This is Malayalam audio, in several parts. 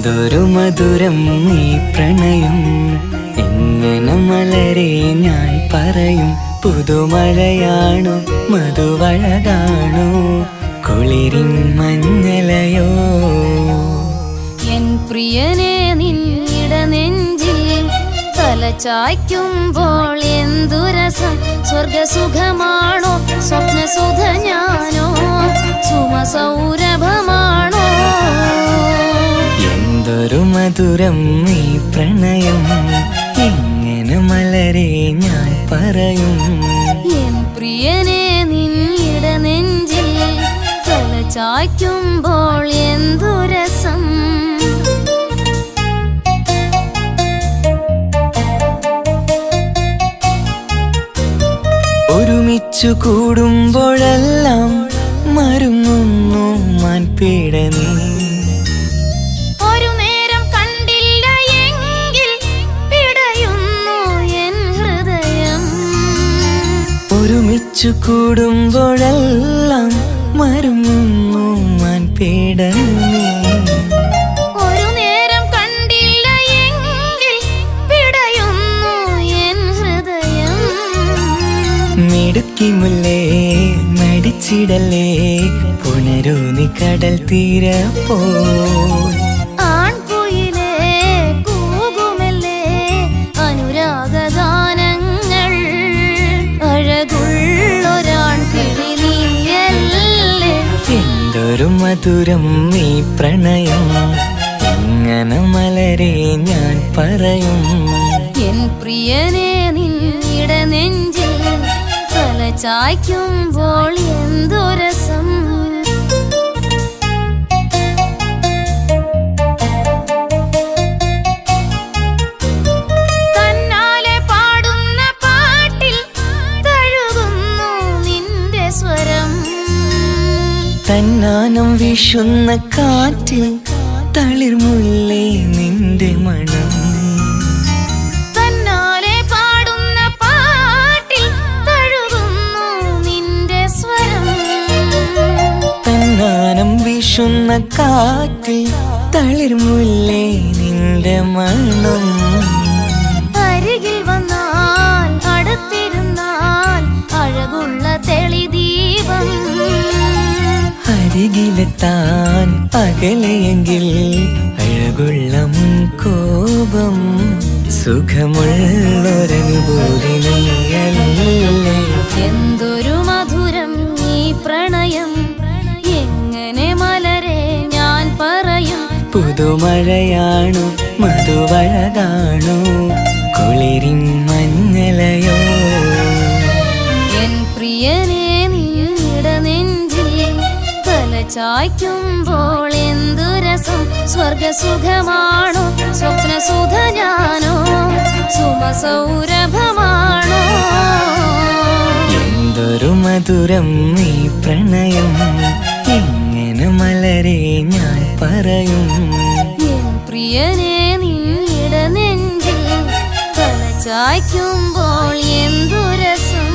എന്തൊരു മധുരം ഈ പ്രണയം, എങ്ങനെ മലരെ ഞാൻ പറയും. പുതുമഴയാണോ മധുവഴകാണോ കുളിരിൻ മഞ്ഞലയോ. എൻ പ്രിയനെ നിന്നിട നെഞ്ചിൽ തലചായ്ക്കുമ്പോൾ എന്തു രസം. സ്വർഗസുഖമാണോ സ്വപ്നസുധ ഞാനോ സുമസൗരഭമാണോ. എന്തൊരു മധുരം ഈ പ്രണയം, എങ്ങനെ മലരെ ഞാൻ പറയും. എൻ പ്രിയനെ നിന്നിട നെഞ്ചിൽ തലചായ്ക്കുമ്പോൾ എന്തു രസം. ഒരുമിച്ചു കൂടുമ്പോഴെല്ലാം മരുങ്ങുന്നു മാൻപീട നീ. ഒരു നേരം കണ്ടില്ല എങ്കിൽ പിടയുന്നു എൻ ഹൃദയം. ഒരുമിച്ചു കൂടുമ്പോഴെല്ലാം മരുങ്ങുന്നു മാൻപീട നീ. ഒരു നേരം കണ്ടില്ല എങ്കിൽ പിടയുന്നു എൻ ഹൃദയം. മിടുക്കി മുല്ലേ മടിച്ചിടലേ, പുണരൂ നീ കടൽ തീരപ്പോൾ. ആൺകുയിലേ കൂകുമല്ലേ അനുരാഗഗാനങ്ങൾ. അഴകുള്ളൊരാൺ കിളി നീയല്ലേ. എന്തൊരു മധുരം ഈ പ്രണയം, എങ്ങനെ മലരെ ഞാൻ പറയും. എൻ പ്രിയനെ നിന്നിട നെഞ്ചിൽ തലചായ്ക്കുമ്പോൾ എന്തു രസം. തന്നാലെ പാടുന്ന പാട്ടിൽ തഴുകുന്നു നിന്റെ സ്വരം. തന്നാനം വീശുന്ന കാറ്റിൽ തളിർമുല്ലേ നിന്റെ മണം. തന്നാലെ പാടുന്ന പാട്ടിൽ തഴുകുന്നു നിന്റെ സ്വരം. തന്നാനം വീശുന്ന കാറ്റിൽ തളിർമുല്ലേ നിന്റെ മണം. അരികിൽ വന്നാൽ അടുത്തിരുന്നാൽ അഴകുള്ള തെളിദീപം. അരികിലെത്താൻ അകലെയെങ്കിൽ അഴകുള്ള കോപം. സുഖമുള്ളൊരനുഭൂതി നീയല്ലേ. എന്തൊരു മധുരം ഈ പ്രണയം, എങ്ങനെ മലരെ ഞാൻ പറയും. പുതുമഴയാണോ മധുവഴകാണോ കുളിരിൻ മഞ്ഞലയോ. എൻ പ്രിയനെ നിന്നിട നെഞ്ചിൽ തലചായ്ക്കുമ്പോൾ എന്തു രസം. സ്വർഗസുഖമാണോ സ്വപ്നസുധ ഞാനോ സുമസൗരഭമാണോ. എന്തൊരു മധുരം ഈ പ്രണയം, എങ്ങനെ മലരെ ഞാൻ പറയും. എൻ പ്രിയനെ നിന്നിട നെഞ്ചിൽ തലചായ്ക്കുമ്പോൾ എന്തു രസം.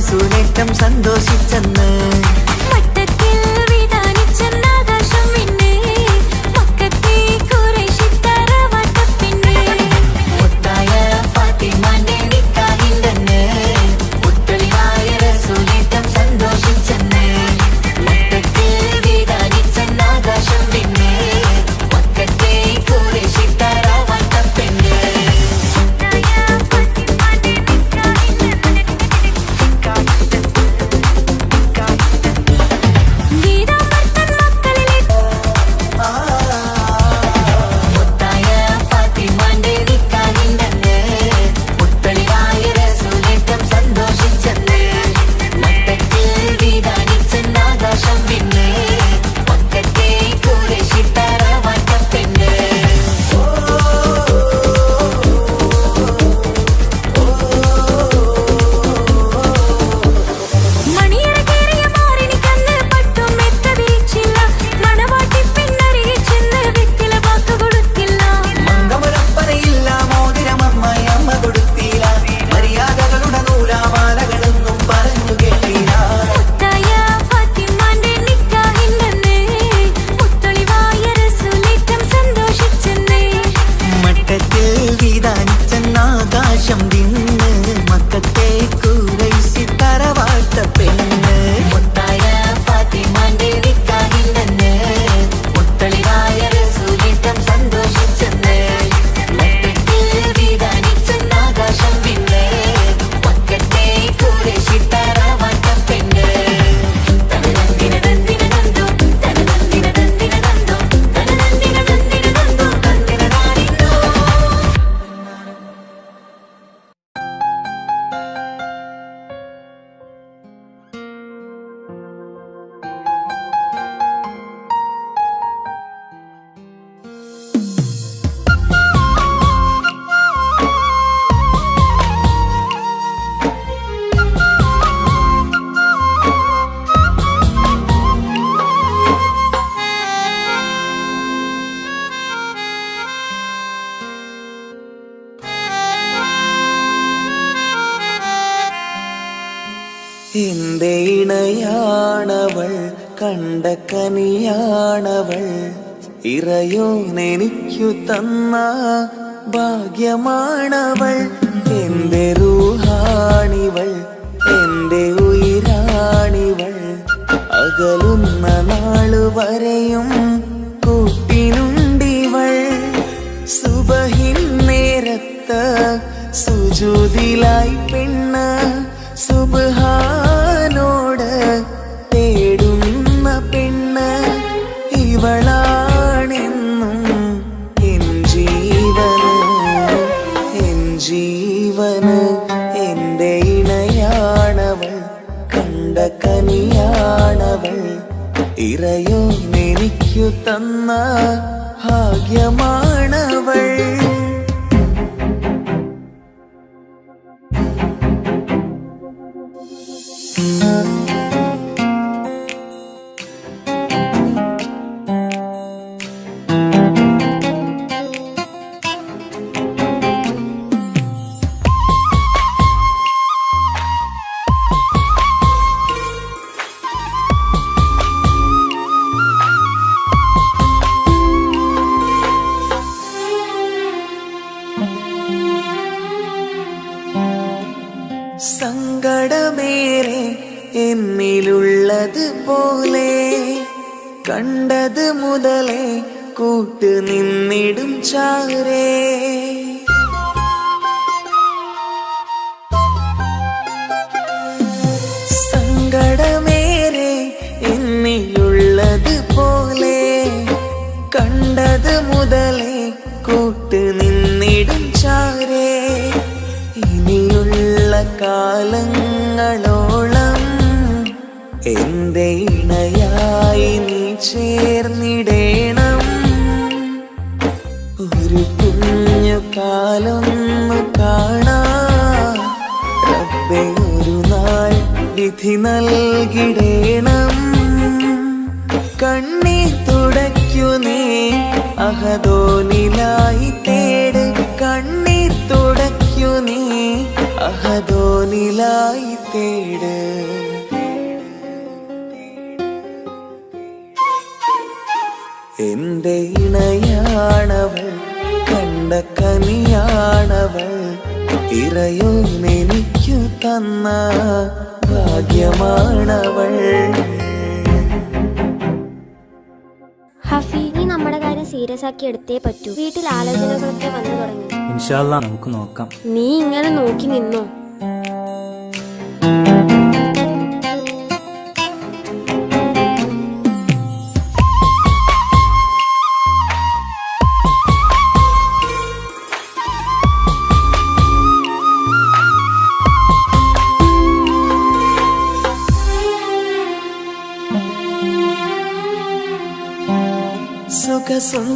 സുലേറ്റം സന്തോഷിച്ചെന്ന്. മട്ടത്തിൽ വിധാനിച്ചെന്നാകാശം പിന്നെ മക്കത്തെ ഖുറൈശിത്തറ വട്ടപ്പിന്നെ. മുത്തായ ഫാത്തിമാന്റെ നിക്കാഹിണ്ടെന്ന് മുത്തളിവായ റസൂലേറ്റം സന്തോഷിച്ചെന്ന്. മട്ടത്തിൽ വിധാനിച്ചെന്നാകാശം പിന്നെ മക്കത്തെ ഖുറൈശിത്തറ വട്ടപ്പിന്നെ. എന്റെ ഇണയാണവൾ, കണ്ട കനിയാണവൾ, ഇറയോനെനിക്കു തന്ന ഭാഗ്യമാണവൾ. എന്റെ റൂഹാണിവൾ, എന്റെ ഉയിരാണിവൾ, അകലുന്ന നാളുവരെയും കൂട്ടിനുണ്ടിവൾ. സുബഹിൻ നേരത്ത് സുജൂദിലായി പെണ്ണ് സുബ്ഹാനോട് തേടുന്ന പെണ്ണ് ഇവളാണെന്നും എൻ ജീവന്, എൻ ജീവന്. എന്റെ ഇണയാണവൾ, കണ്ട കനിയാണവൾ, ഇറയോനെനിക്കു തന്ന ഭാഗ്യമാണവൾ. സങ്കടമേറെ എന്നിലുള്ളത് പോലെ കണ്ടത് മുതലേ കൂട്ട് നിന്നിടും ചാരേ. സങ്കടമേറെ എന്നിലുള്ളത് പോലെ കണ്ടത് മുതലേ കൂട്ട് നിന്നിടും ചാരേ. ഇനിയുള്ള കാലങ്ങളോളം എന്റെ ഇണയായി നീ ചേർന്നിടേണം. ഒരു കുഞ്ഞു കാലൊന്നു കാണാൻ റബ്ബേ ഒരു നാൾ വിധി നൽകിടേണം. കണ്ണീർ തുടയ്ക്കു നീ അഹദോനിലായി തേട്, കണ്ണീർ തുടയ്ക്കു നീ അഹദോനിലായി തേട്. എന്റെ ഇണയാണവൾ, കണ്ട കനിയാണവൾ, ഇറയോനെനിക്കു തന്ന ഭാഗ്യമാണവൾ. ഹഫി, നീ നമ്മുടെ കാര്യം സീരിയസ് ആക്കി എടുത്തേ പറ്റൂ. വീട്ടിൽ ആലോചനകളൊക്കെ വന്നു തുടങ്ങി. ഇൻഷാ അല്ലാ നമുക്ക് നോക്കാം. നീ ഇങ്ങനെ നോക്കി നിന്നോ?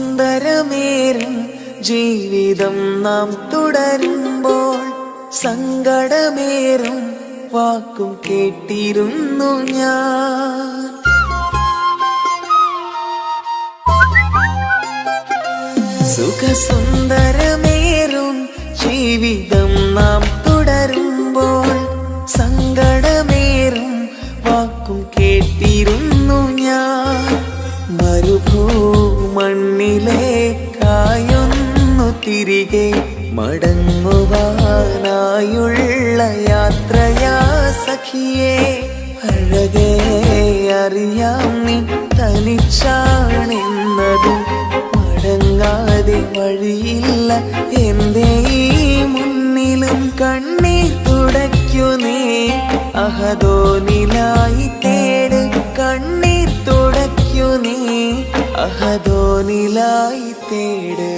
സുഖസുന്ദരമേറും ജീവിതം നാം തുടരുമ്പോൾ സങ്കടമേറും വാക്കും കേട്ടിരുന്നു ഞാൻ. സുഖസുന്ദരമേറും ജീവിതം നാം തുടരുമ്പോൾ സങ്കടമേറും വാക്കും കേട്ടിരുന്നു ഞാൻ. മരുഭൂമണ്ണിലേക്കായൊന്നു തിരികെ മടങ്ങുവാനായുള്ള യാത്രയാ സഖിയേ. അഴകേ അറിയാം നീ തനിച്ചാണെന്നതും മടങ്ങാതെ വഴിയില്ല എന്റെ ഈ മുന്നിലും. കണ്ണീർ തുടയ്ക്കു നീ അഹദോനിലായി തേട്, കണ്ണീർ തുടയ്ക്കു നീ അഹദോനിലായി തേട്.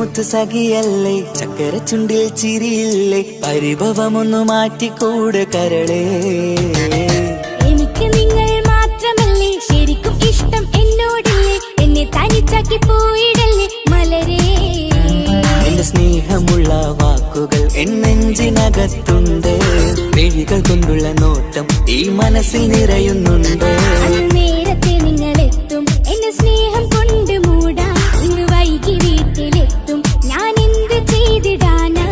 മുത്ത് സഖിയല്ലേ ചക്കര ചുണ്ടിൽ ചിരിയില്ലേ പരിഭവമൊന്നു മാറ്റിക്കൂടെ കരളേ എനിക്ക് നിങ്ങൾ മാത്രമല്ലേ ശരിക്കും ഇഷ്ടം എന്നോടില്ലേ എന്നെ തനിച്ചാക്കി പോയിടല്ലേ മലരേ എന്റെ സ്നേഹമുള്ള വാക്കുകൾ എന്നെഞ്ചിനകത്തുണ്ട് മിഴികൾ കൊണ്ടുള്ള നോട്ടം ഈ മനസ്സിൽ നിറയുന്നുണ്ട് അന്ന് നേരത്തെ നിങ്ങളെത്തും എന്നെ സ്നേഹം കൊണ്ട് മൂടാൻ ഇന്ന് വൈകി വീട്ടിലെത്തും ഞാൻ എന്ത് ചെയ്തിടാനാ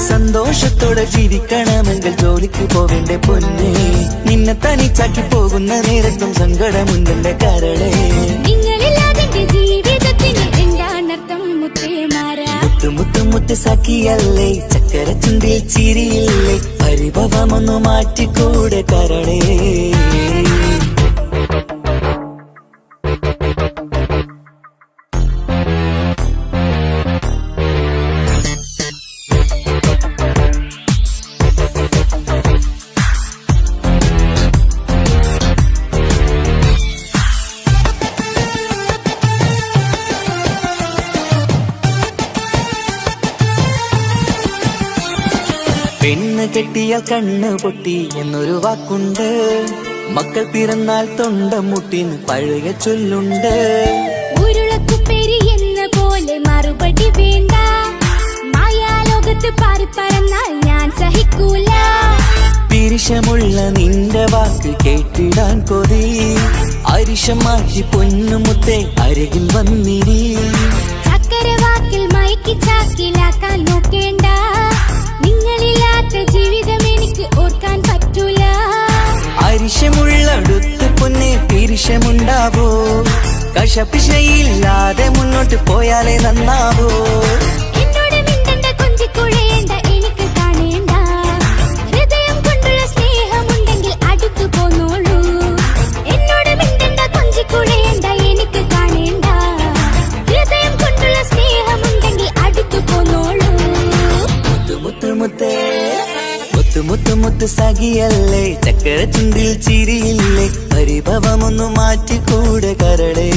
സന്തോഷത്തോടെ ജീവിക്കണമെങ്കിൽ ജോലിക്ക് പോവേണ്ട പൊന്നേ നിന്നെ തനിച്ചാക്കി പോകുന്ന നേരത്തും സങ്കടമുണ്ടെന്റെ കരളേ നിങ്ങളില്ലാതെ ജീവിതത്തിന് എന്താണർത്ഥം മുത്തേമാരാ മുത്ത് മുത്ത് മുത്ത് സഖിയല്ലേ ചക്കര ചുണ്ടിൽ ചിരിയില്ലേ പരിഭവമൊന്നു മാറ്റിക്കൂടെ കരളേ പെണ്ണ് കെട്ടിയാൽ കണ്ണ് പൊട്ടി എന്നൊരു വാക്കുണ്ട് മക്കൾ പിറന്നാൽ തൊണ്ട മുട്ടിന് പഴയ ചൊല്ലുണ്ട് ഉരുളക്കുപ്പേരി എന്ന പോലെ മറുപടി വേണ്ട മായാലോകത്ത് പാറി പറന്നാൽ ഞാൻ സഹിക്കൂല പിരിശമുള്ള നിന്റെ വാക്ക് കേട്ടിടാൻ കൊതി അരിശം മാറ്റി പൊന്നുമുത്തേ അരികിൽ വന്നിരി ചക്കര വാക്കിൽ മയക്കി ചാക്കിലാക്കാൻ നോക്കേണ്ട നിങ്ങളില്ലാത്ത ജീവിതം എനിക്ക് ഓർക്കാൻ പറ്റൂല അരിശമുള്ളടുത്ത് പൊന്നെ പിരിശമുണ്ടാവോ കശപിശയില്ലാതെ മുന്നോട്ട് പോയാലേ നന്നാവോ എന്നോട് മിണ്ടണ്ട കൊഞ്ചിക്കുഴയേണ്ട എനിക്ക് കാണേണ്ട ഹൃദയം കൊണ്ടുള്ള സ്നേഹമുണ്ടെങ്കിൽ അടുത്തു പോന്നോളൂ എന്നോട് മിണ്ടണ്ട കൊഞ്ചിക്കുഴയേണ്ട എനിക്ക് കാണേണ്ട ഹൃദയം കൊണ്ടുള്ള സ്നേഹമുണ്ടെങ്കിൽ അടുത്തു പോന്നോളൂ മുത്ത് മുത്ത് മുത്തേ മുത്ത് മുത്ത് മുത്ത് സഖിയല്ലേ ചക്കര ചുണ്ടിൽ ചിരിയില്ലേ പരിഭവമൊന്നു മാറ്റിക്കൂടെ കരളേ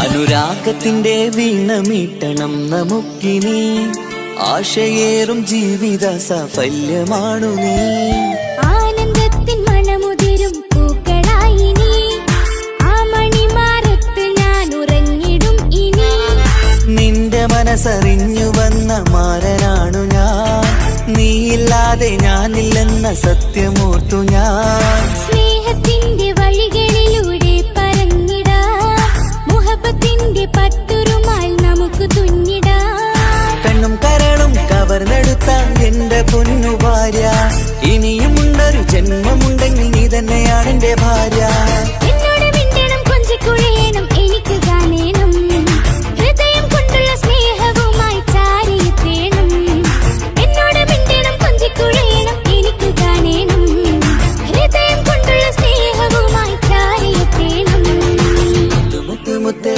അനുരാഗത്തിന്റെ വീണമീട്ടണം നമുക്കിനി ആശയേറും ജീവിത സാഫല്യമാണു നീ ആനന്ദത്തിൻ മണമുതിരും പൂക്കളായി നീ ആ മണിമാറത്ത് ഞാൻ ഉറങ്ങിടും ഇനി നിന്റെ മനസ്സറിഞ്ഞു വന്ന മാരനാണു ഞാൻ നീയില്ലാതെ ഞാനില്ലെന്ന സത്യമോർത്തു ഞാൻ സ്നേഹത്തിന്റെ വഴികളിലൂടെ പറന്നിടാം മുഹബത്തിന്റെ പട്ടുറുമാൽ നമുക്ക് തുന്നിടാം കണ്ണും കരളും കവർന്നെടുത്ത എന്റെ പൊന്നു ഭാര്യ ഇനിയുമുണ്ടൊരു ജന്മമുണ്ടെങ്കിൽ നീ തന്നെയാണ് എന്റെ ഭാര്യ എന്നോട് മിണ്ടണം കൊഞ്ചിക്കുഴയണം എനിക്ക് കാണേണം ഹൃദയം കൊണ്ടുള്ള സ്നേഹവുമായി ചാരിയെത്തേണം എന്നോട് മിണ്ടണം കൊഞ്ചിക്കുഴയണം എനിക്ക് കാണേണം ഹൃദയം കൊണ്ടുള്ള സ്നേഹവുമായി ചാരിയെത്തേണം മുത്ത് മുത്ത് മുത്തേ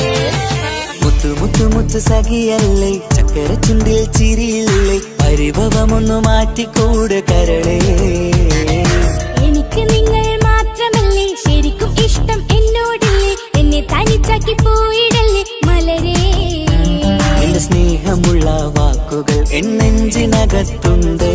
മുത്ത് മുത്ത് മുത്ത് സഖിയല്ലേ ചക്കര ചുണ്ടിൽ ചിരിയില്ലേ പരിഭവമൊന്നു മാറ്റിക്കൂടെ കരളേ എനിക്ക് നിങ്ങൾ മാത്രമല്ലേ ശരിക്കും ഇഷ്ടം എന്നോടില്ലേ എന്നെ തനിച്ചാക്കി പോയിടല്ലേ മലരേ എന്റെ സ്നേഹമുള്ള വാക്കുകൾ എന്നെഞ്ചിനകത്തുണ്ട്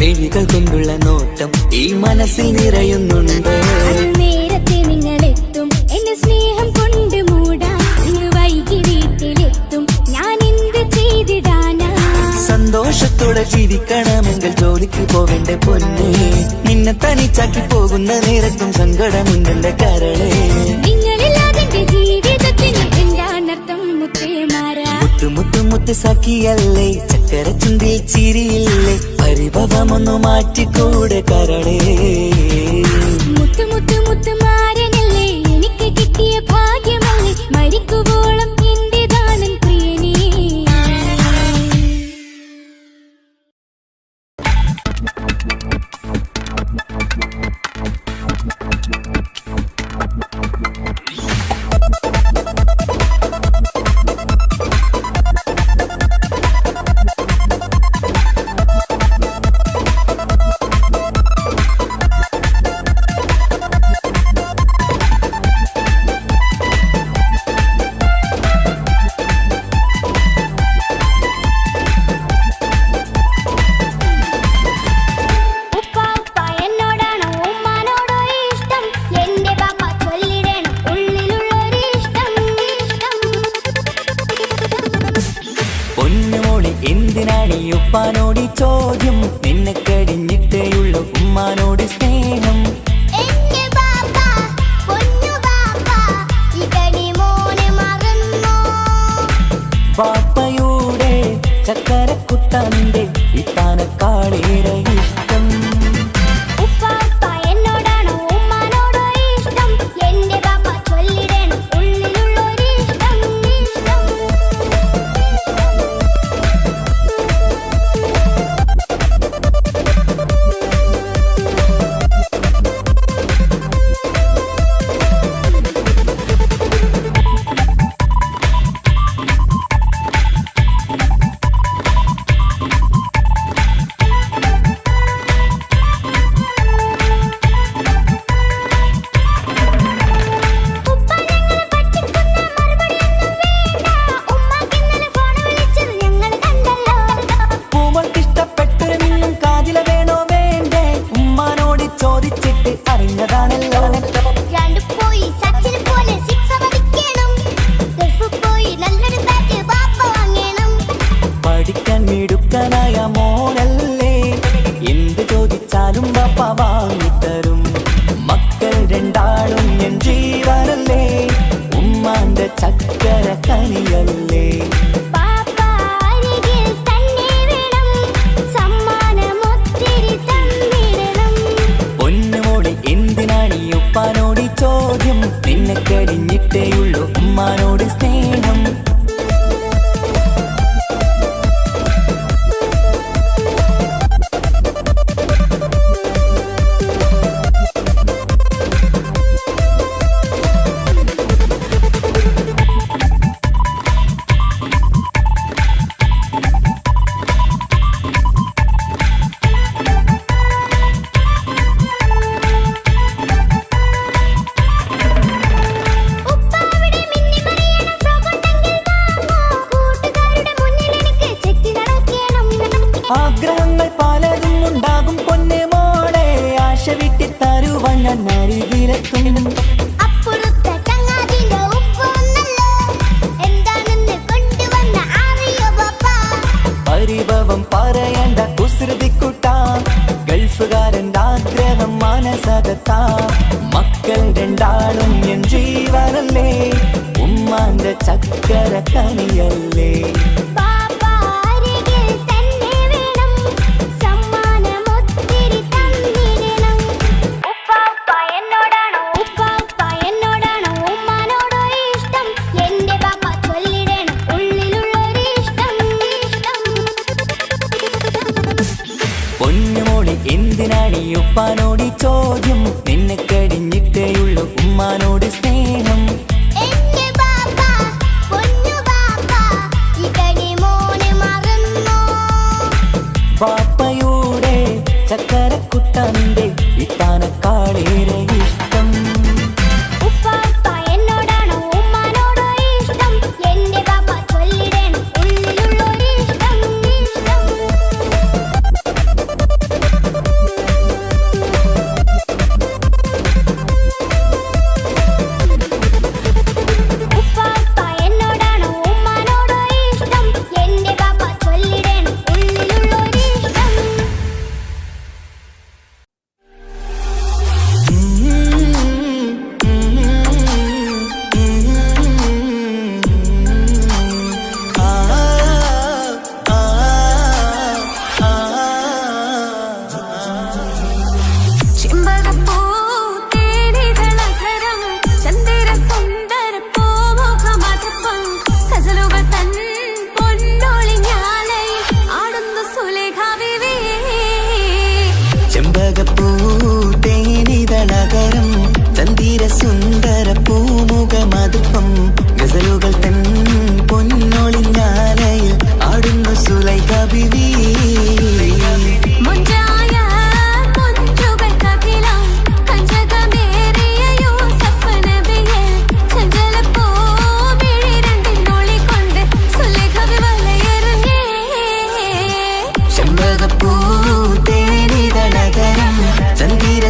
മിഴികൾ കൊണ്ടുള്ള നോട്ടം ഈ മനസ്സിൽ നിറയുന്നുണ്ട് അന്ന് നേരത്തെ നിങ്ങളെത്തും എന്നെ സ്നേഹം കൊണ്ട് മൂടാൻ ഇന്ന് വൈകി വീട്ടിലെത്തും ഞാൻ എന്ത് ചെയ്തിടാനാ സന്തോഷത്തോടെ ജീവിക്കണമെങ്കിൽ ജോലിക്ക് പോവേണ്ട പൊന്നേ നിന്നെ തനിച്ചാക്കി പോകുന്ന നേരത്തും സങ്കടമുണ്ടെന്റെ കരളേ നിങ്ങളില്ലാതെ ജീവിതത്തിന് എന്താണർത്ഥം മുത്തേമാരാ മുത്ത് മുത്ത് മുത്ത് സഖിയല്ലേ ചക്കര ചുണ്ടിൽ ചിരിയില്ലേ പരിഭവമൊന്നു മാറ്റിക്കൂടെ കരളേ മുത്ത് മുത്ത് മുത്ത് മാരനല്ലേ എനിക്ക് കിട്ടിയ ഭാഗ്യമല്ലേ മരിക്കുവോളം എന്റേതാണൻ പ്രിയനേ എന്തിനാണീ ഉപ്പാനോട് ചോദ്യം നിന്നെ കഴിഞ്ഞിട്ടേയുള്ളൂ ഉമ്മാനോട് സ്നേഹം പാപ്പയുടെ ചക്കരക്കുട്ടന്റെ ഇത്താനക്കാളേറെ ഇഷ്ടം പഠിക്കാൻ മിടുക്കനായ മോനല്ലേ എന്ത് ചോദിച്ചാലും പാപ്പ വാങ്ങിത്തരും മക്കൾ രണ്ടാളും എൻ ജീവനല്ലേ ഉമ്മാന്റെ ചക്കര കനിയല്ലേ പൊന്നുമോളെ എന്തിനാണീ ഉപ്പാനോട് ചോദ്യം നിന്നെ കഴിഞ്ഞിട്ടേയുള്ളൂ ഉമ്മാനോട് സ്നേഹം ആഗ്രഹങ്ങൾ പലതും ഉണ്ടാകും പൊന്നെ മോളെ ആശ വിട്ടി തരുവാൻ ഞാൻ അരികിലെത്തും പരിഭവം പറയണ്ട കുസൃതിക്കുട്ട ഗൾഫുകാരൻ്റെ ആഗ്രഹം മനസ്സകത്താ മക്കൾ രണ്ടാളും എൻ ജീവനല്ലേ ഉമ്മാന്റെ ചക്കര കനിയല്ലേ പൊന്നുമോളെ എന്തിനാണീ ഉപ്പാനോട് ചോദ്യം നിന്നെ കഴിഞ്ഞിട്ടേയുള്ളൂ ഉമ്മാനോട് സ്നേഹം പാപ്പയുടെ ചക്കരക്കുട്ടന്റെ ഇത്താനക്കാളേറെ ഇഷ്ടം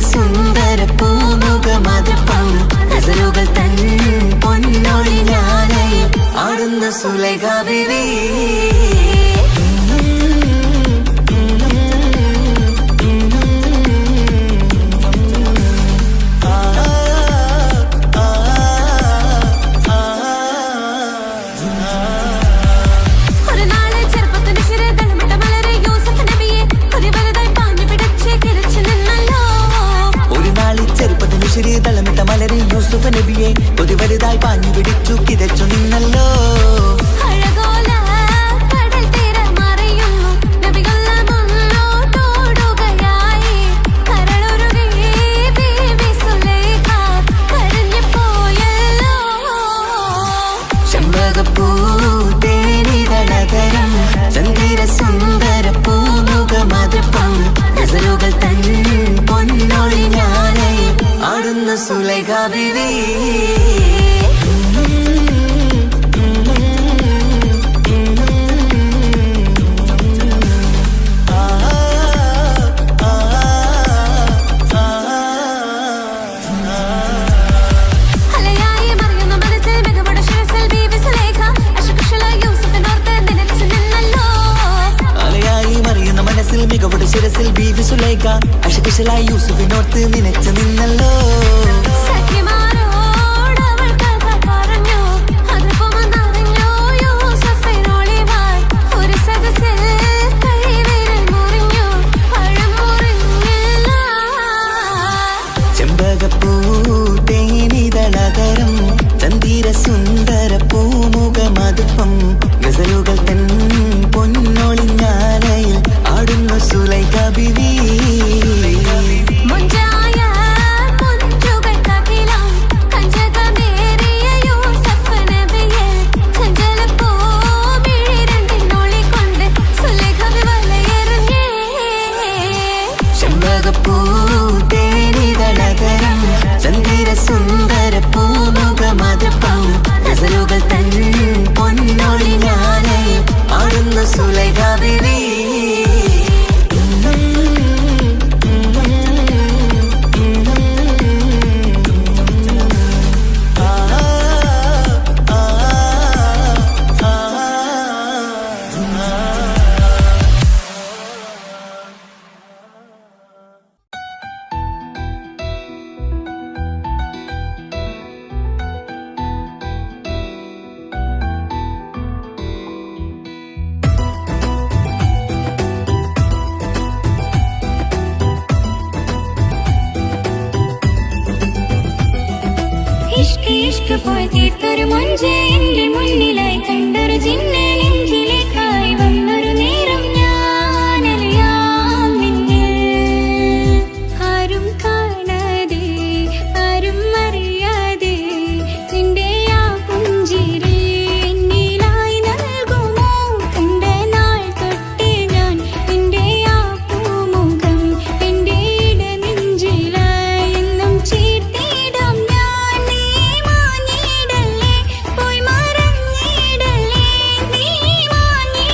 സുന്ദര പൂമുഖമതപ്പം ഗസലുകൾ തൻ പൊന്നൊളി ഞാനയിൽ ആടുന്ന സുലൈഖ ബീവി തളമിട്ട മലരെ യൂസുഫ് നബിയെ ഒരു വലുതായി പാഞ്ഞു പിടിച്ചു കിതച്ചു നിന്നല്ലോ ചെമ്പകപ്പൂ തേനിതളതരം ചന്ദിര സുന്ദര പൂമുഖമതപ്പം ഗസലുകൾ തൻ പൊന്നൊളി ഞാനയിൽ ആടുന്ന സുലൈഖ ബീവി മികവുടെ ശിരസിൽ ബീവി സുലൈഖ അശകുശലായി യൂസുഫിനോർത്ത് നിനച്ചു നിന്നല്ലോ ചെമ്പകപ്പൂ തേനിതളതരം ചന്ദിര സുന്ദര പൂമുഖമതപ്പം ഗസലുകൾ തൻ പൊന്നൊളി ഞാനയിൽ ആടുന്ന സുലൈഖ ബീവി ചെമ്പകപ്പൂ തേനിതളതരം ചന്ദിര സുന്ദര പൂമുഖമതപ്പം ഗസലുകൾ തൻ പൊന്നൊളി ഞാനയിൽ ആടുന്ന സുലൈഖ ബീവി ഇഷ്ക് പോയി തീർത്തൊരു മൊഞ്ച് എന്റെ മുന്നിലായി കണ്ടൊരു ജിന്നെ നെഞ്ചിലേക്കായി വന്നൊരു നേരം ഞാനറിയാം നിന്നിൽ ആരും കാണാതെ ആരും അറിയാതെ നിന്റെ ആ പുഞ്ചിരി എന്നിലായി നൽകുമോ കണ്ട നാൾ തൊട്ടേ ഞാൻ നിന്റെ ആ പൂമുഖം എന്റെ ഇടനെഞ്ചിലായി എന്നും ചേർത്തിടാം ഞാൻ നീ മാഞ്ഞിടല്ലേ പോയി മറഞ്ഞിടല്ലേ നീ മാഞ്ഞിടല്ലേ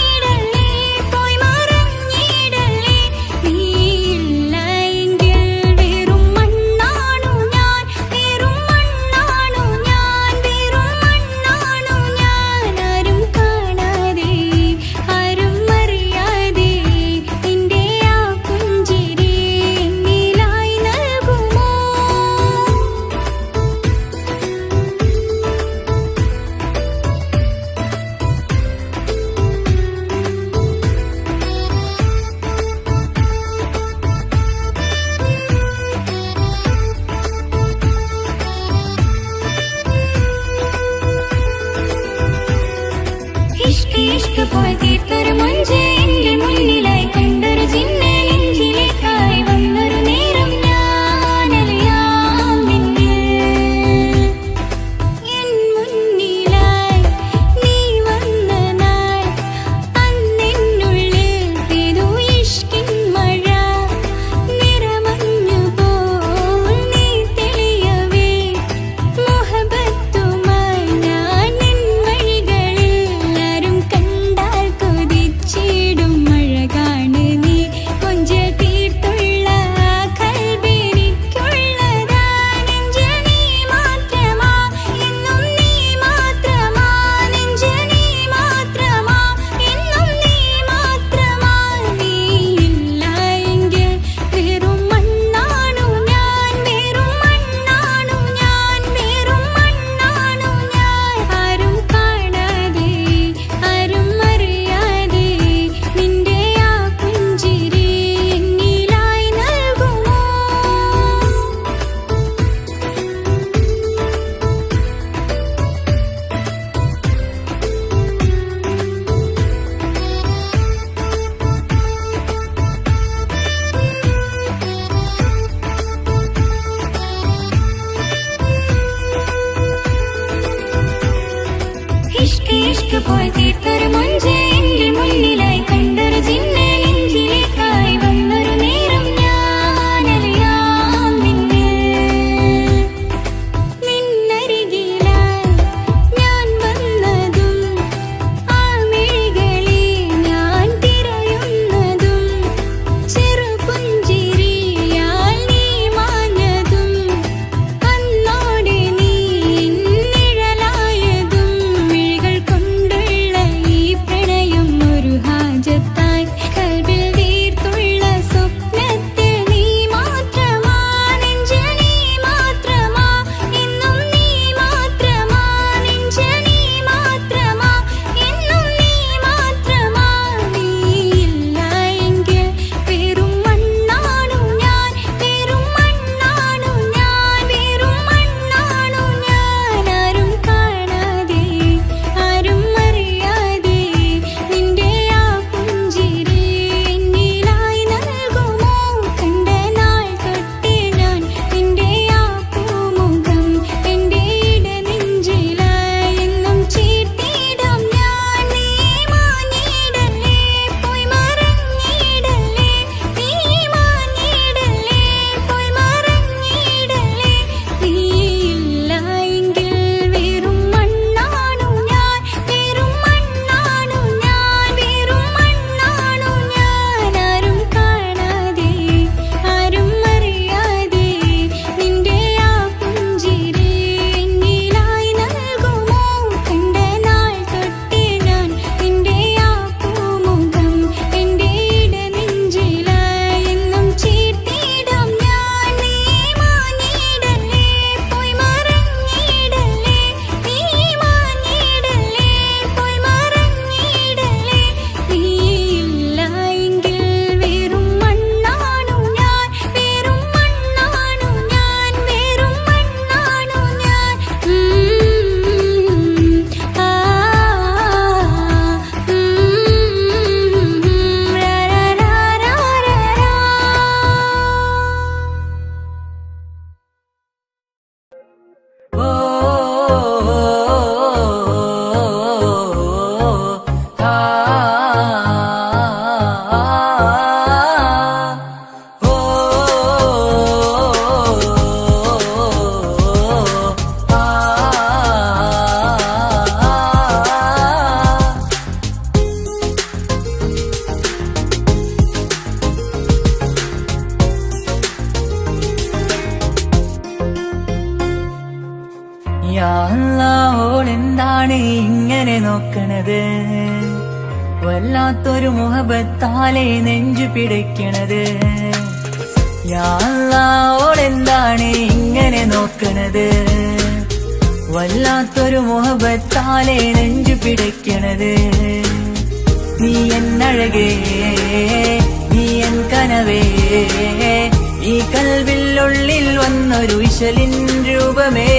ഇഷ്ക് പോയി തീർത്തൊരു മൊഞ്ച് എന്റെ മുന്നിലായി കണ്ടൊരു ജിന്നെ നെഞ്ചിലേക്കായി വന്നൊരു നേരം ഞാനറിയാം നിന്നരികിലായി ഞാൻ വന്നതും ആ മിഴികളെ ഞാൻ തിരയുന്നതും ചെറുപുഞ്ചിരിയാൽ നീ മാഞ്ഞതും അന്നോടെ നീ നിഴലായതും മിഴികൾ കൊണ്ടുള്ള ഈ പ്രണയം ഒരു ഹാജത്തായി കൽബിൽ തീർത്തുള്ള സ്വപ്നത്തിൽ നീ മാത്രമാ നെഞ്ചിൽ നീ മാത്രമാ എന്നും നീ മാത്രമാ നെഞ്ചിൽ നീ മാത്രമാ എന്നും നീ മാത്രമാ നീയില്ല എങ്കിൽ വെറും മണ്ണാണു ഞാൻ വെറും മണ്ണാണു ഞാൻ വെറും മണ്ണാണു ഞാൻ ആരും കാണാതെ ആരും അറിയാതെ നിന്റെ ആ പുഞ്ചിരി എന്നിലായി നൽകുമോ കണ്ട നാൾ തൊട്ടേ ഞാൻ നിന്റെ ആ പൂമുഖം എന്റെ ഇടനെഞ്ചിലായി എന്നും ചീർത്തിയിടാം ഞാൻ നീ മാഞ്ഞിടല്ലേ പോയി മറഞ്ഞിടല്ലേ നീ മാഞ്ഞിടല്ലേ പോയി മറഞ്ഞിടല്ലേ നീയില്ല എങ്കിൽ വെറും മണ്ണാണു ഞാൻ വെറും മണ്ണാണു ഞാൻ വെറും മണ്ണാണു ഞാൻ ആരും കാണാതെ ആരും അറിയാതെ നിന്റെ ആ പുഞ്ചിരി എന്നിലായി നൽകുമോ കണ്ട നാൾ തൊട്ടേ ഞാൻ നിന്റെ ആ പൂമുഖം എന്റെ ഇടനെഞ്ചിലായി എന്നും ചീർത്തിയിടാം ഞാൻ നീ മാഞ്ഞിടല്ലേ പോയി മറഞ്ഞിടല്ലേ നീ മാഞ്ഞിടല്ലേ പോയി മറഞ്ഞിടല്ലേ നീയില്ല എങ്കിൽ വെറും മണ്ണാണു ഞാൻ വെറും മണ്ണാണു ഞാൻ വെറും മണ്ണാണു ഞാൻ ഓളെന്താണ് ഇങ്ങനെ നോക്കണത് വല്ലാത്തൊരു മുഹബത്താലെ നെഞ്ചു പിടയ്ക്കണത് ഓളെന്താണ് ഇങ്ങനെ നോക്കണത് വല്ലാത്തൊരു മുഹബത്താലെ നെഞ്ചു പിടയ്ക്കണത് നീ എന്നഴകേ നീ എൻ കനവേ ഈ കൽവില്ലുള്ളിൽ വന്നൊരു ഇശലിൻ രൂപമേ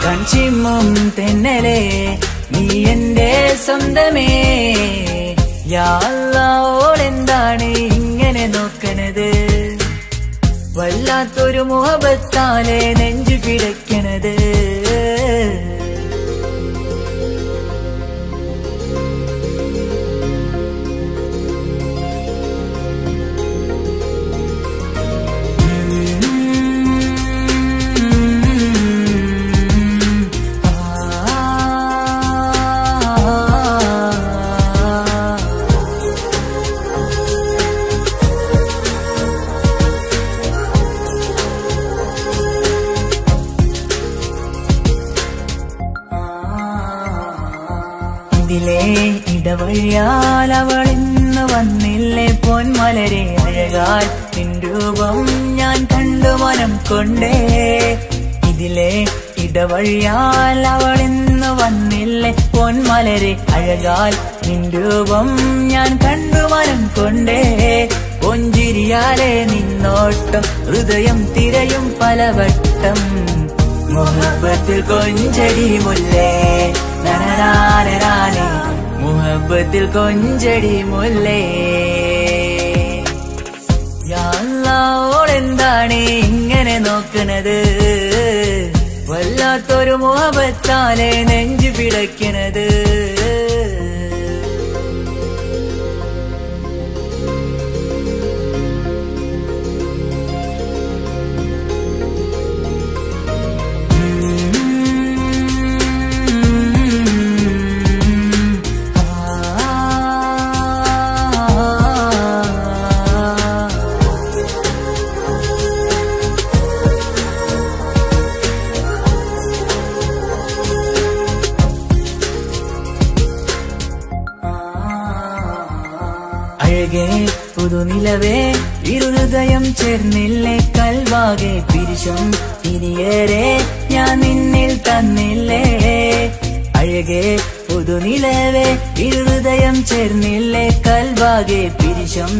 കൺചിമ്മും തെന്നലേ നീ എന്റെ സ്വന്തമേ ഓളെന്താണ് ഇങ്ങനെ നോക്കണത് വല്ലാത്തൊരു മുഹബത്താലെ നെഞ്ചു പിടയ്ക്കണത് ഇതിലെ ഇടവഴിയാൽ അവളിന്ന് വന്നില്ലേ പൊന്മലരെ അഴകാൽ നിൻ രൂപം ഞാൻ കണ്ടു മനം കൊണ്ടേ ഇതിലെ ഇടവഴിയാൽ അവളിന്ന് വന്നില്ലേ പൊന്മലരെ അഴകാൽ നിൻ രൂപം ഞാൻ കണ്ടു മനം കൊണ്ടേ പൊഞ്ചിരിയാലെ നിന്നോട്ടം ഹൃദയം തിരയും പലവട്ടം മുഹബത്തിൽ കൊഞ്ചടി മുല്ലേ നനനാനേ മുഹബത്തിൽ കൊഞ്ചടി മുല്ലേ ഓളെന്താണ് ഇങ്ങനെ നോക്കണത് വല്ലാത്തൊരു മുഹബത്താലെ നെഞ്ചു പിടയ്ക്കണത്. അഴകേ പുതുനിലവേ ഇരുഹൃദയം ചേർന്നില്ലേ കൽവാകെ പിരിശം ഇനിയേറെ ഞാൻ നിന്നിൽ തന്നില്ലേ. അഴകേ പുതുനിലവേ ഇരുഹൃദയം ചേർന്നില്ലേ കൽവാകെ പിരിശം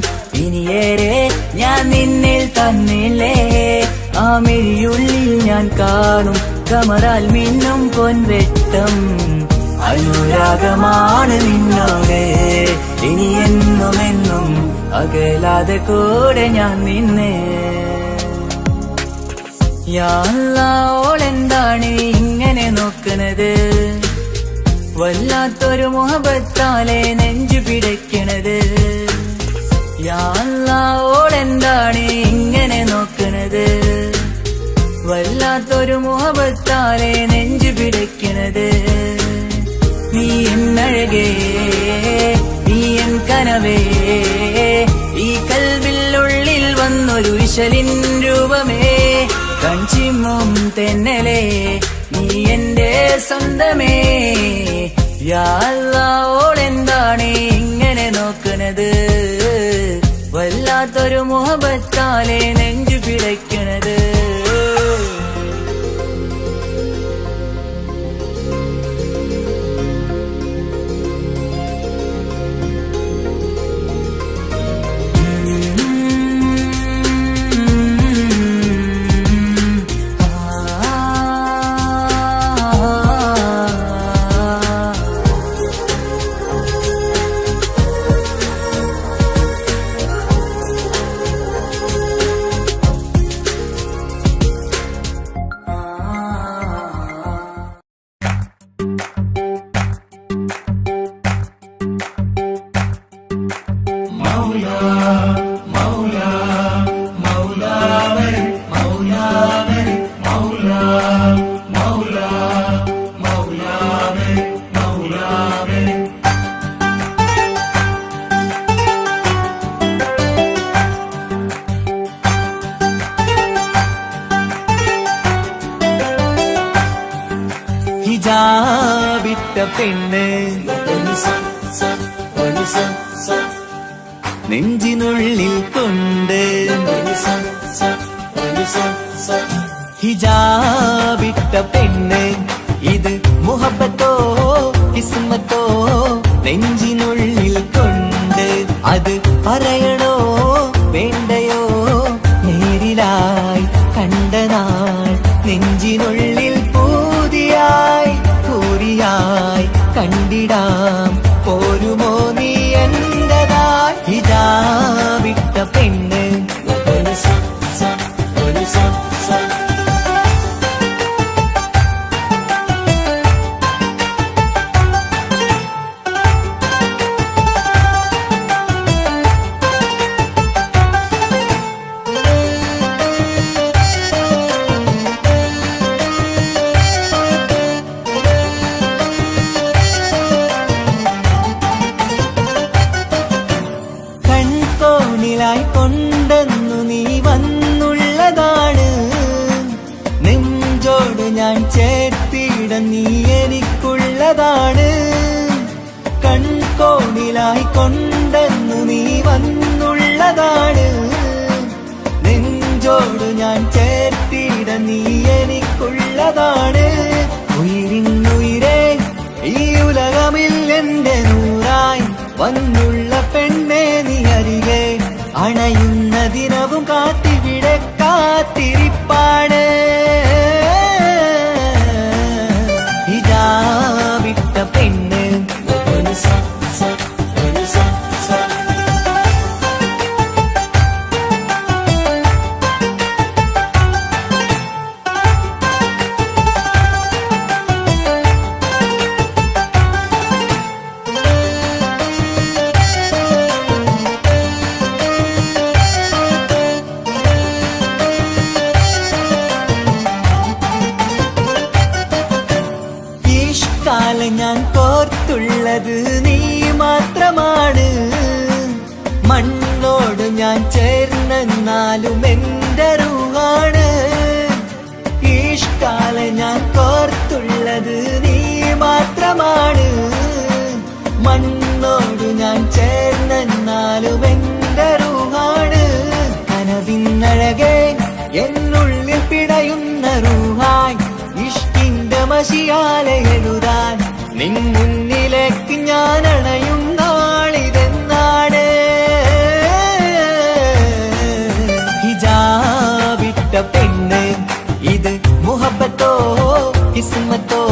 ഇനിയേറെ ഞാൻ നിന്നിൽ തന്നില്ലേ. ആ മിഴിയുള്ളിൽ ഞാൻ കാണും കമറാൽ മിന്നും പൊൻവെട്ടം അനുരാഗമാണ് നിന്നോടെ ഇനി എന്നുമെന്നും അകലാതെ കൂടെ ഞാൻ നിന്നെ. യാ അല്ലാഹ് ഓളെന്താണ് ഇങ്ങനെ നോക്കണത്, വല്ലാത്തൊരു മുഹബത്താലെ നെഞ്ചു പിടയ്ക്കണത്. യാ അല്ലാഹ് ഓളെന്താണ് ഇങ്ങനെ നോക്കണത്, വല്ലാത്തൊരു മുഹബത്താലെ നെഞ്ചു പിടയ്ക്കണത്. നീ എന്നഴകേ നീ എൻ കനവേ ഈ കൽവിനുള്ളിൽ വന്നൊരു വിശലിൻ രൂപമേ. കൺചിമ്മും തെന്നലേ നീ എന്റെ സ്വന്തമേ. യാ അല്ലാഹ് ഓളെന്താണ് ഇങ്ങനെ നോക്കണത്, വല്ലാത്തൊരു മുഹബത്താലെ നെഞ്ചു പിടയ്ക്കണത്. ഹിജാബിട്ട പെണ്ണ് നെഞ്ചിനുള്ളിൽ കൊണ്ട്, ഹിജാബിട്ട പെണ്ണ് ഇത് മുഹബത്തോ കിസ്മത്തോ നെഞ്ചിനുള്ളിൽ കൊണ്ട്. അത് പറയണോ വേണ്ടയോ നേരിലായി കണ്ട നാൾ നെഞ്ചിനുള്ളിൽ പൂതിയായി പൂരിയായി കണ്ടിടാം പോരുമോ നീ എന്റതായി. ഹിജാബിട്ട പെണ്ണ് കൊണ്ടെന്നു നീ വന്നുള്ളതാണ്, നെഞ്ചോട് ഞാൻ ചേർത്തിട നീ എനിക്കുള്ളതാണ്. കൺകോണിലായി കൊണ്ടെന്നു നീ വന്നുള്ളതാണ്, നെഞ്ചോട് ഞാൻ ചേർത്തിട നീ എനിക്കുള്ളതാണ്. ഉയിരിന്നുയിരേ ഈ ഉലകമിൽ എന്റെ നൂറായി വന്നുള്ള പെണ്ണെ നീ അരികെ അണയുന്ന ദിനവും കാത്തിവിടെ കാത്തിരിപ്പാണ്. ഹിജാബിട്ട പെണ്ണ് കോർത്തുള്ളത് നീ മാത്രമാണ്. മണ്ണോട് ഞാൻ ചേർന്നെന്നാലും എന്റെ റൂഹാണ്. ഇഷ്കാലെ ഞാൻ കോർത്തുള്ളത് നീ മാത്രമാണ്. മണ്ണോട് ഞാൻ ചേർന്നെന്നാലും എന്റെ റൂഹാണ്. കനവിന്നഴകെ എന്നുള്ളിൽ പിടയുന്ന റൂഹായി ഇഷ്കിന്റെ മഷിയാലെ എഴുതാൻ നിൻ മുന്നിലേക്ക് ഞാൻ അണയും നാളിതെന്നാണ്. ഹിജാബിട്ട പെണ്ണ് ഇത് മുഹബത്തോ കിസ്മത്തോ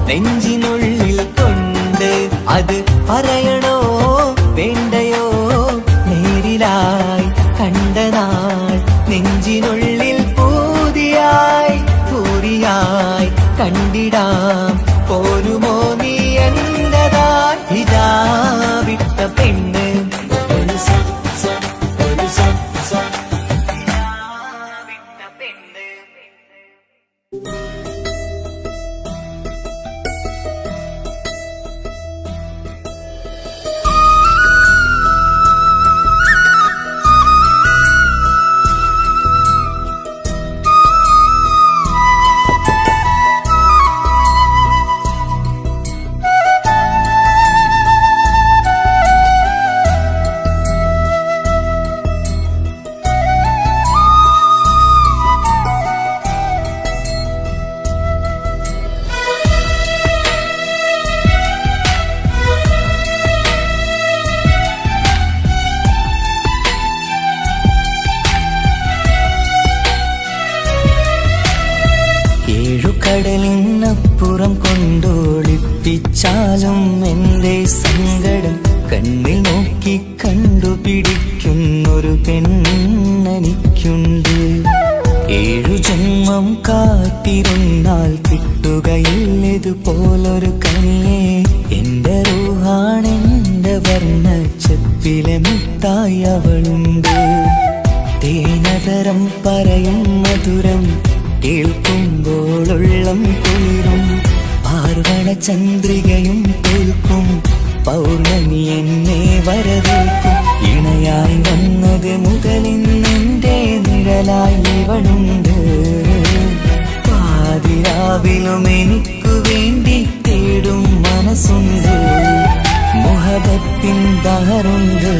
നെഞ്ചിനുള്ളിൽ കൊണ്ട് അത് പറയണോ വേണ്ടയോ? നേരിലായി കണ്ട നാൾ നെഞ്ചിനുള്ളിൽ പൂതിയായി പൂരിയായി കണ്ടിടാം പോരുമോ നീ എന്റതായി? ഹിജാബിട്ട പെണ്ണ് കടലിനപ്പുറം കൊണ്ടോളിപ്പിച്ചാലും എന്റെ സങ്കടം കണ്ണിൽ നോക്കി കണ്ടുപിടിക്കുന്നൊരു പെണ്ണെനിക്കുണ്ട്. 7 ജന്മം കാത്തിരുന്നാൽ കിട്ടുകയില്ലതുപോലൊരു കനിയെ. എന്റെ റൂഹാണെന്റെ വർണ്ണച്ചപ്പിലെ മുത്തായി അവളുണ്ട്. തേനതരം പറയും മധുരം കേൾക്കുമ്പോളുള്ളം കുളിരും. പാർവണ ചന്ദ്രികയും തോൽക്കും പൗർണമി എന്നെ വരവേൽക്കും. ഇണയായി വന്നത് മുതലിന്നെന്റെ നിഴലായി ഇവളുണ്ട്. പാതിരാവിലും എനിക്കു വേണ്ടി തേടും മനസ്സുണ്ട്. മുഹബത്തിൻ ബഹറുണ്ട്.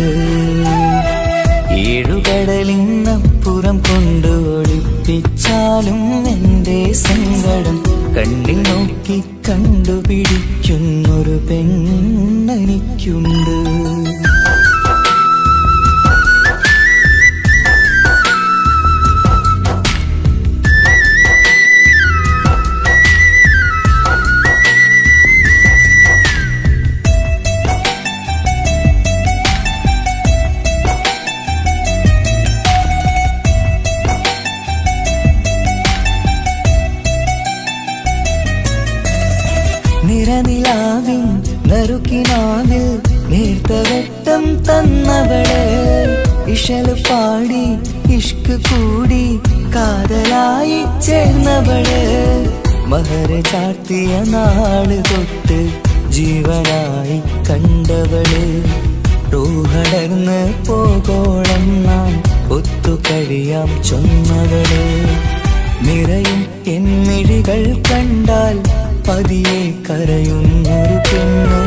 7 കടലിനപ്പുറം കൊണ്ട് ഒളിപ്പിച്ചാലും എന്റെ സങ്കടം കണ്ണിൽ നോക്കി കണ്ടുപിടിക്കുന്നൊരു പെണ്ണെനിക്കുണ്ട്. നിറനിലാവിൻ നറുക്കിനാവിൽ നേർത്ത വെട്ടം തന്നവള്. ഇഷല് പാടി ഇഷ്ക് കൂടി കാതലായി ചേർന്നവള്. മഹർ ചാർത്തിയ നാള് തൊട്ട് ജീവനായി കണ്ടവള്. റൂഹടർന്ന് പോകോളം നാം ഒത്തു കഴിയാം ചൊന്നവള്. നിറയും എന്നിഴികൾ കണ്ടാൽ പതിയെ കരയുന്നൊരു പെണ്ണ്.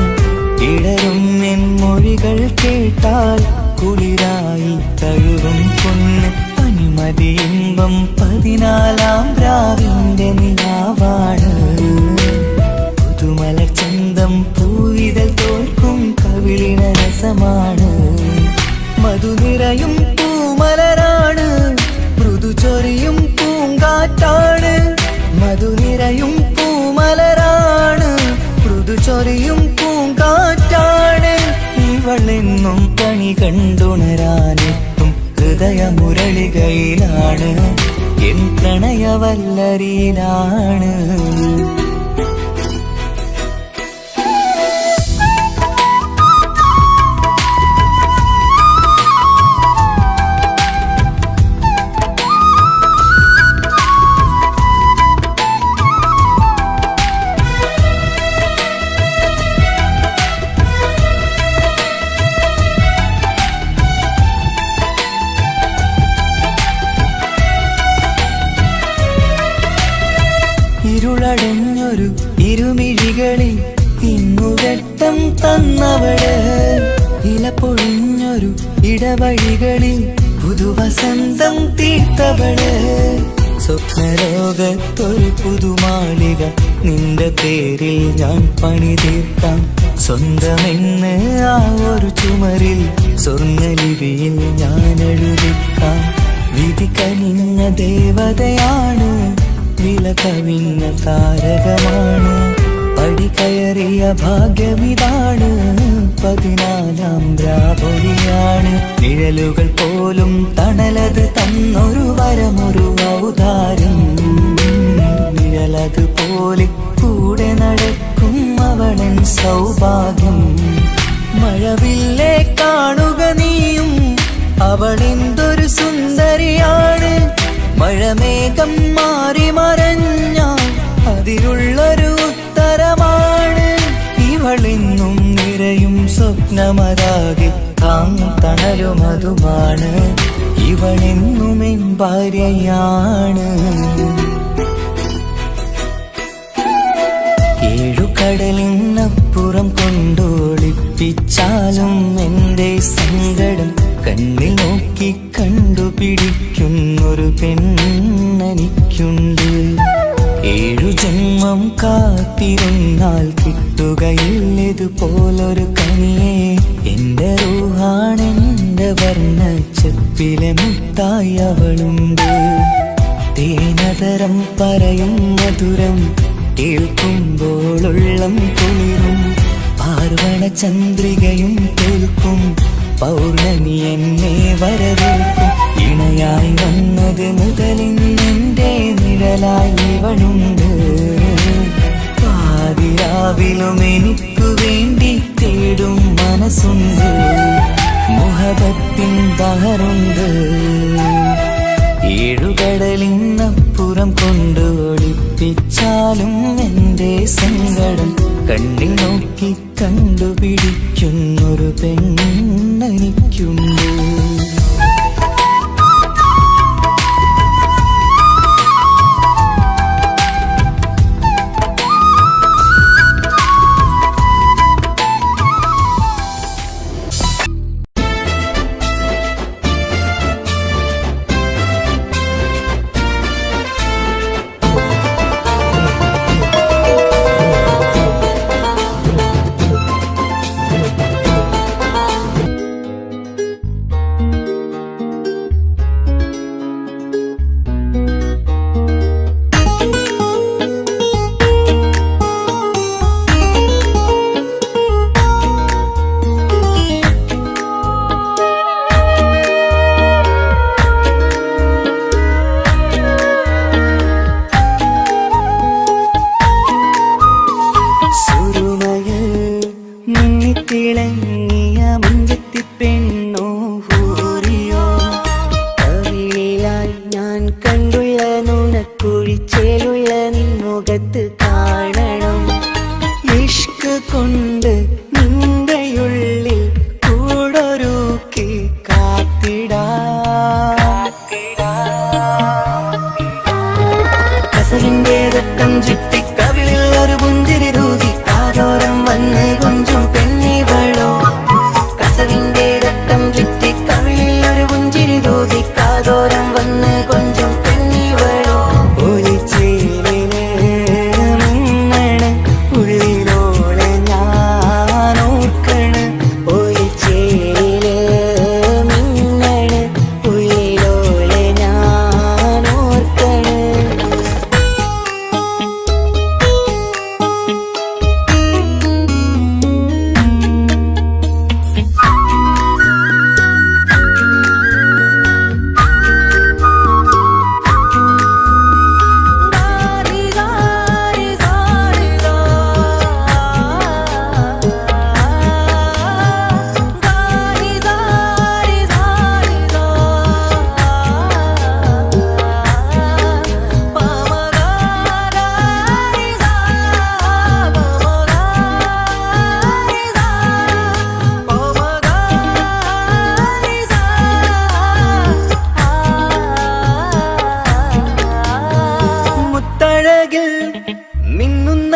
ഇടരും എൻ മൊഴികൾ കേട്ടാൽ കുളിരായി തഴുകും പൊന്ന്. പനിമതി ഇമ്പം 14-ാം രാവിന്റെ നിലാവാണ്. പുതുമലർ ചന്തം പൂവിതൽ തോൽക്കും കവിളിന രസമാണ്. മധുനിറയും പൂമലരാണ്. മൃദു ചൊരിയും പൂങ്കാറ്റാണ്. മധുനിറയും പൂമലരാണ്. മൃദു ചൊരിയും പൂങ്കാറ്റാണ്. ഇവളെന്നും കണി കണ്ടുണരാനെത്തും ഹൃദയമുരളികയിലാണ്. എൻ പ്രണയവല്ലരിയിലാണ്. പൊഴിഞ്ഞൊരു ഇരുമിഴികളിൽ ഇന്നു വെട്ടം തന്നവള്, ഇല പൊഴിഞ്ഞൊരു ഇടവഴികളിൽ പുതുവസന്തം തീർത്തവള്. സ്വപ്നലോകത്തൊരു പുതുമാളിക നിന്റെ പേരിൽ ഞാൻ പണി തീർക്കാം. സ്വന്തമെന്ന് ആ ഒരു ചുമരിൽ സ്വർണ്ണലിപിയിൽ ഞാൻ എഴുതിക്കാം. വിധി കനിഞ്ഞ ദേവതയാണ്, വില കവിഞ്ഞ താരകമാണ്. പടി കയറിയ ഭാഗ്യമിതാണ്, 14ാം രാപൊലിയാണ്. നിഴലുകൾ പോലും തണലത് തന്നൊരു വരമൊരു ഔദാര്യം. നിഴലതുപോലെ കൂടെ നടക്കും അവളൻ സൗഭാഗ്യം. മഴവില്ലേ കാണുക നീയും, അവളെന്തൊരു സുന്ദരിയാണ്. മഴമേഘം മാറി മറഞ്ഞാൽ അതിലുള്ളൊരു ഉത്തരമാണ്. ഇവളെന്നും നിറയും സ്വപ്നമതാകെ തണലുമതുമാണ്. ഇവളെന്നും എൻ ഭാര്യയാണ്. ഏഴുകടലിനപ്പുറം കൊണ്ടോളിപ്പിച്ചാലും എന്റെ സങ്കടം കണ്ണിൽ നോക്കി കണ്ടുപിടിക്കുന്നൊരു പെണ്ണെനിക്കുണ്ട്. 7 ജന്മം കാത്തിരുന്നാൽ കിട്ടുകയില്ലതുപോലൊരു കനിയെ. എന്റെ റൂഹാണെന്റെ വർണ്ണച്ചപ്പിലെ മുത്തായി അവളുണ്ട്. തേനതരം പറയും മധുരം കേൾക്കുമ്പോളുള്ളം കുളിരും. പാർവണ ചന്ദ്രികയും കേൾക്കും, പൗർണമി എന്നെ വരവേൽക്കും. ഇണയായി വന്നത് മുതലിന്നെന്റെ നിഴലായി ഇവളുണ്ട്. പാതിരാവിലും എനിക്കു വേണ്ടി തേടും മനസ്സുണ്ട്. മുഹബത്തിൻ ബഹറുണ്ട്. 7 കടലിനപ്പുറം കൊണ്ട് ഒളിപ്പിച്ചാലും എന്റെ സങ്കടം കണ്ണിൽ നോക്കി കണ്ടുപിടിക്കുന്നൊരു പെണ്ണെനിക്കുണ്ട്. തിളങ്ങിയ മുഞ്ചത്തി പെണ്ണോ ഹൂറിയോ, കവിളിലായി ഞാൻ കണ്ടുള്ള നുണക്കുഴിച്ചേലുള്ള നിൻമുഖത്ത് കാണണം. ഇഷ്ക് കൊണ്ട് നിന്റെയുള്ളിൽ കൂടൊരുക്കി കസവിന്റെ രക്തം ചുറ്റി കവിളിൽ ഒരു പുഞ്ചിരി തൂകി കാതോരം വന്ന് കൊഞ്ചും പെണ്ണിവളോ. കസവിന്റെ രക്തം ചുറ്റി കവിളിൽ ഒരു പുഞ്ചിരി തൂകി കാതോരം വന്ന് കൊഞ്ചും പെണ്ണിവളോ. ഒലിച്ചേലിന് മിന്നണ് ഉള്ളിലോളെ ഞാൻ ഓർക്കണ്. ഒലിച്ചേലില് മിന്നണ് ഉള്ളിലോളെ ഞാൻ ഓർക്കണ്. മിന്നുന്ന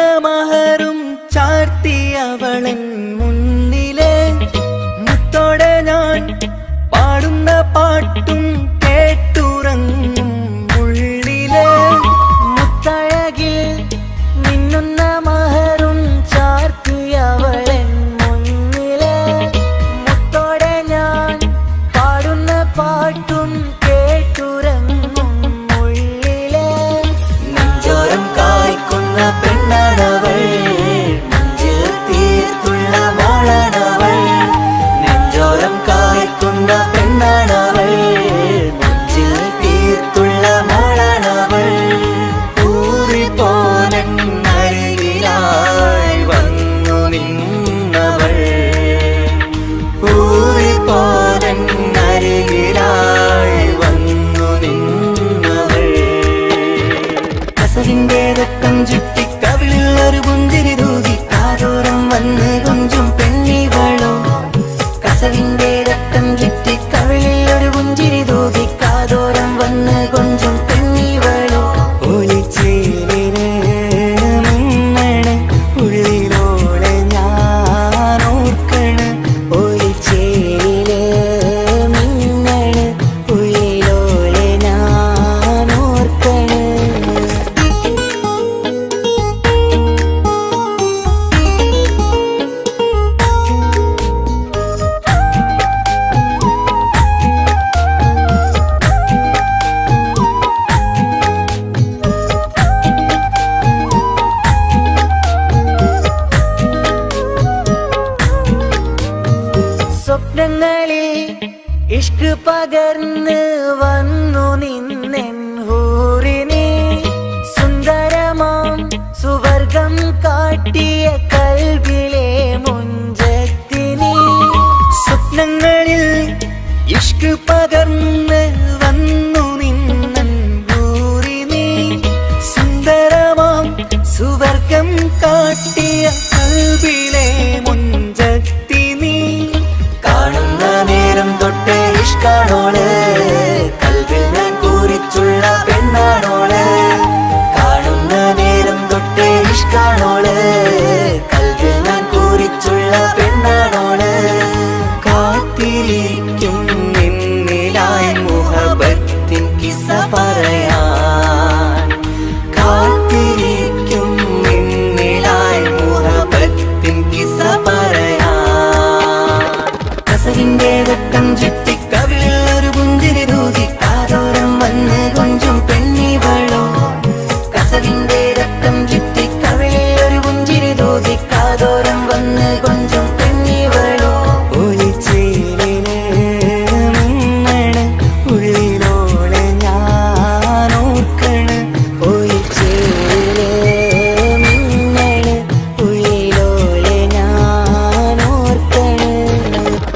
കസവിന്റെ രക്തം ചുറ്റി കവിളിൽ ഒരു പുഞ്ചിരി തൂകി കാതോരം വന്ന് കൊഞ്ചും പെണ്ണിവളോ. കസവിന്റെ രക്തം ചുറ്റി കവിളിൽ ഒരു പുഞ്ചിരി തൂകി കാതോരം വന്ന് കൊഞ്ചും പെണ്ണിവളോ. ഒളിച്ചേരിന് മിന്നണ് ഉള്ളിലോളെ ഞാൻ ഓർക്കണ്. ഒളിച്ചേരില് മിന്നണ് ഉള്ളിലോളെ ഞാൻ ഓർക്കണ്. സ്വപ്നങ്ങളിൽ ഇഷ്ക് പകർന്ന് വന്നു നിന്നെൻ ഹൂറിനെ. സുന്ദരമാം സുവർഗം കാട്ടിയ കൽബിലെ മുഞ്ചത്തിനെ. സ്വപ്നങ്ങളിൽ ഇഷ്ക് പകർന്ന് വന്നു നിന്നെൻ ഹൂറിനെ. സുന്ദരമാം സുവർഗം കാട്ടിയ കൽബിലെ മുഞ്ചത്തിനെ. കാണുന്ന നേരം തൊട്ട് ഇഷ്കാണോള്, കൽവിൽ ഞാൻ കൂറിച്ചുള്ള പെണ്ണാണോള്. കാണുന്ന നേരം തൊട്ട് ഇഷ്കാണോള്, കൽവിൽ ഞാൻ കൂറിച്ചുള്ള പെണ്ണാണോള്. കാത്തിരിക്കും നിന്നിലായി മുഹബത്തിൻ കിസ്സ പറയാൻ. കാത്തിരിക്കും നിന്നിലായി മുഹബത്തിൻ കിസ്സ പറയാൻ. കസവിന്റെ രക്തം ചുറ്റി കവിളിൽ ഒരു പുഞ്ചിരി തൂകി കാതോരം വന്ന് കൊഞ്ചും പെണ്ണിവളോ. കസവിന്റെ രക്തം ചുറ്റി കവിളിൽ ഒരു പുഞ്ചിരി തൂകി കാതോരം വന്ന് കൊഞ്ചും പെണ്ണിവളോ. ഒളിച്ചേരിന് മിന്നണ് ഉള്ളിലോളെ ഞാൻ ഓർക്കണ്. ഒളിച്ചേരില് മിന്നണ് ഉള്ളിലോളെ ഞാൻ ഓർക്കണ്.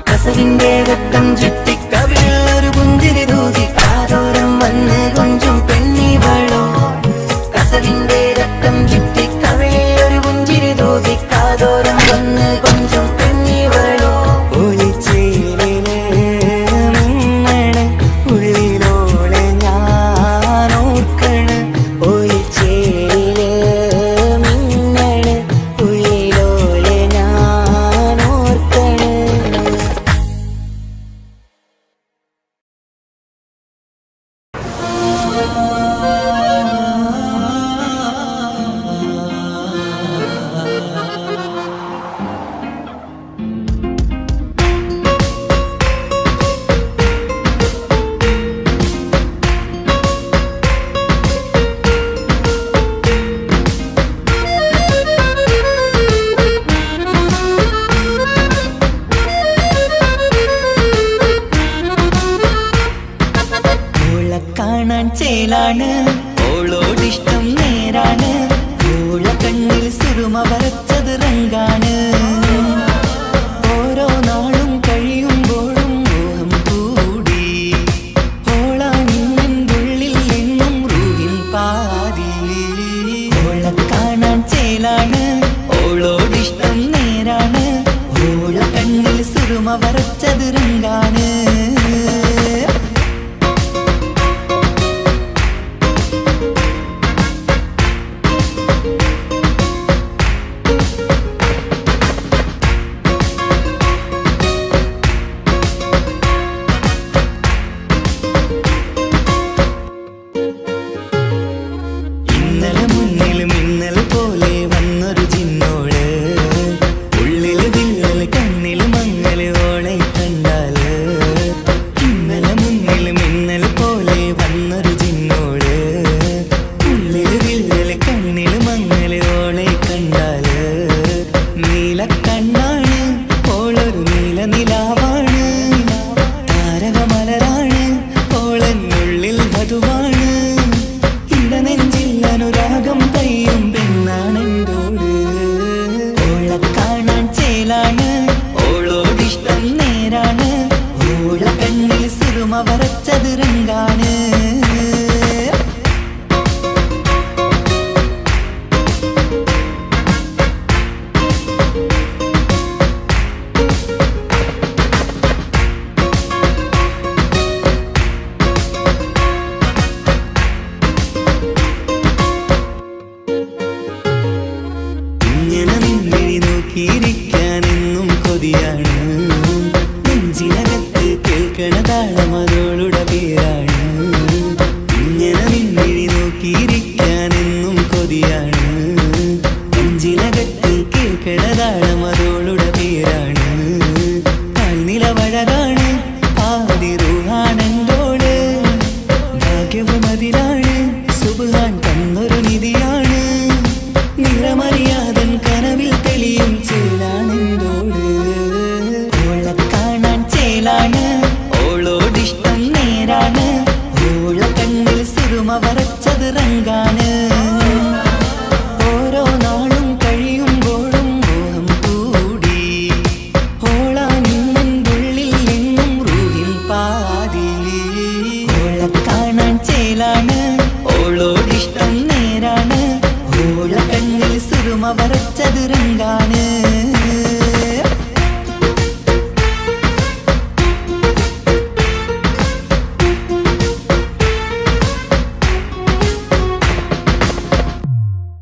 കസവിന്റെ രക്തം ചുറ്റി കവിളിൽ ഒരു പുഞ്ചിരി തൂകി കാതോരം വന്ന് കൊഞ്ചും പെണ്ണിവളോ. കസവിന്റെ രക്തം ചുറ്റി കവിളിൽ ഒരു പുഞ്ചിരി തൂകി കാതോരം വന്ന് കൊഞ്ചും പെണ്ണിവളോ. ഒളിച്ചേരിന് മിന്നണ് ഉള്ളിലോളെ ഞാൻ ഓർക്കണ്. ഒളിച്ചേരില് മിന്നണ് ഉള്ളിലോളെ ഞാൻ ഓർക്കണ്. ഓളെ കാണാൻ ചേലാണ്, ഓളോടിഷ്ടം നേരാണ്. ഓള കണ്ണിൽ സുറുമ വരച്ചത് റങ്കാണ്. ഓരോ നാളും കഴിയുമ്പോഴും മോഹം കൂടി. ഓളാണിന്നുള്ളിൽ എന്നും റൂഹിൻ പാതി. ഓളെ കാണാൻ ചേലാണ്, ഓളോടിഷ്ടം നേരാണ്. ഓള കണ്ണിൽ സുറുമ വരച്ചത് റങ്കാണ്. ഇന്നലെ നിധിയ